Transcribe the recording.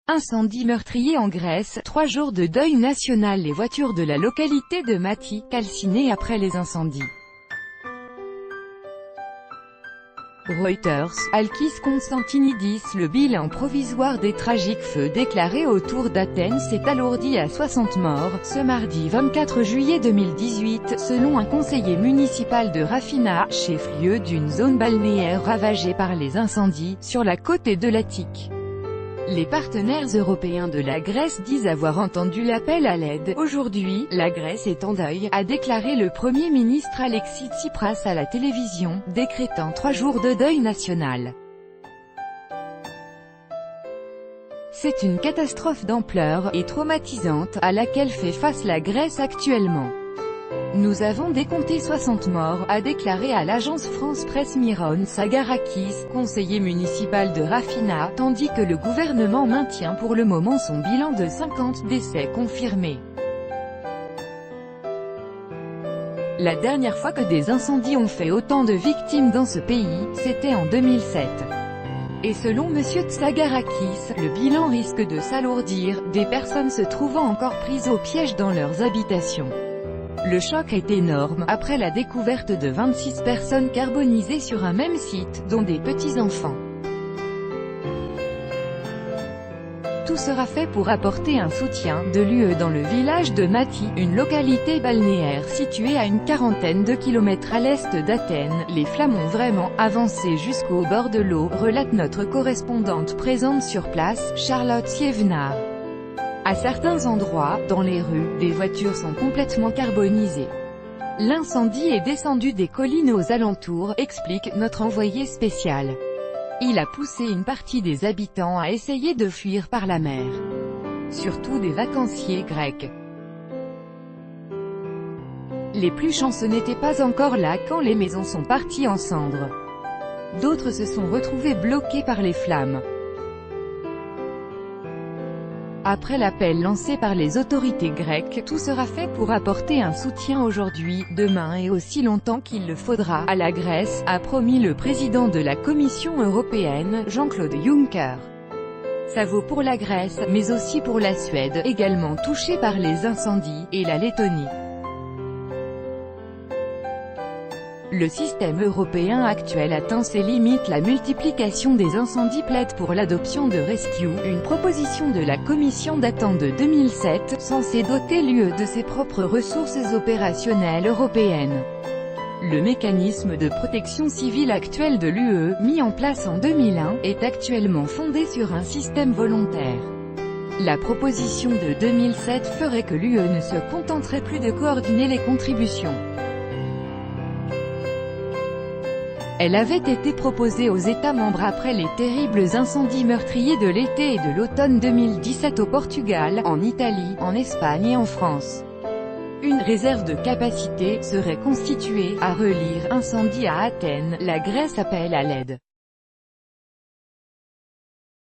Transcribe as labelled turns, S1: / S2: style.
S1: Incendie meurtrier en Grèce, 3 jours de deuil national. Les voitures de la localité de Mati, calcinées après les incendies. Reuters, Alkis Konstantinidis. Le bilan provisoire des tragiques feux déclarés autour d'Athènes s'est alourdi à 60 morts, ce mardi 24 juillet 2018, selon un conseiller municipal de Rafina, chef-lieu d'une zone balnéaire ravagée par les incendies, sur la côte de l'Attique. Les partenaires européens de la Grèce disent avoir entendu l'appel à l'aide. Aujourd'hui, la Grèce est en deuil, a déclaré le Premier ministre Alexis Tsipras à la télévision, décrétant 3 jours de deuil national. C'est une catastrophe d'ampleur, et traumatisante, à laquelle fait face la Grèce actuellement. Nous avons décompté 60 morts, a déclaré à l'agence France-Presse Myron Sagarakis, conseiller municipal de Rafina, tandis que le gouvernement maintient pour le moment son bilan de 50 décès confirmés. La dernière fois que des incendies ont fait autant de victimes dans ce pays, c'était en 2007. Et selon M. Tsagarakis, le bilan risque de s'alourdir, des personnes se trouvant encore prises au piège dans leurs habitations. Le choc est énorme, après la découverte de 26 personnes carbonisées sur un même site, dont des petits-enfants. Tout sera fait pour apporter un soutien de l'UE dans le village de Mati, une localité balnéaire située à une quarantaine de kilomètres à l'est d'Athènes. Les flammes ont vraiment avancé jusqu'au bord de l'eau, relate notre correspondante présente sur place, Charlotte Sievnar. À certains endroits, dans les rues, des voitures sont complètement carbonisées. L'incendie est descendu des collines aux alentours, explique notre envoyé spécial. Il a poussé une partie des habitants à essayer de fuir par la mer. Surtout des vacanciers grecs. Les plus chanceux n'étaient pas encore là quand les maisons sont parties en cendres. D'autres se sont retrouvés bloqués par les flammes. Après l'appel lancé par les autorités grecques, tout sera fait pour apporter un soutien aujourd'hui, demain et aussi longtemps qu'il le faudra, à la Grèce, a promis le président de la Commission européenne, Jean-Claude Juncker. Ça vaut pour la Grèce, mais aussi pour la Suède, également touchée par les incendies, et la Lettonie. Le système européen actuel atteint ses limites. La multiplication des incendies plaide pour l'adoption de Rescue, une proposition de la Commission datant de 2007, censée doter l'UE de ses propres ressources opérationnelles européennes. Le mécanisme de protection civile actuel de l'UE, mis en place en 2001, est actuellement fondé sur un système volontaire. La proposition de 2007 ferait que l'UE ne se contenterait plus de coordonner les contributions. Elle avait été proposée aux États membres après les terribles incendies meurtriers de l'été et de l'automne 2017 au Portugal, en Italie, en Espagne et en France. Une réserve de capacité serait constituée, à relire Incendie à Athènes, la Grèce appelle à l'aide.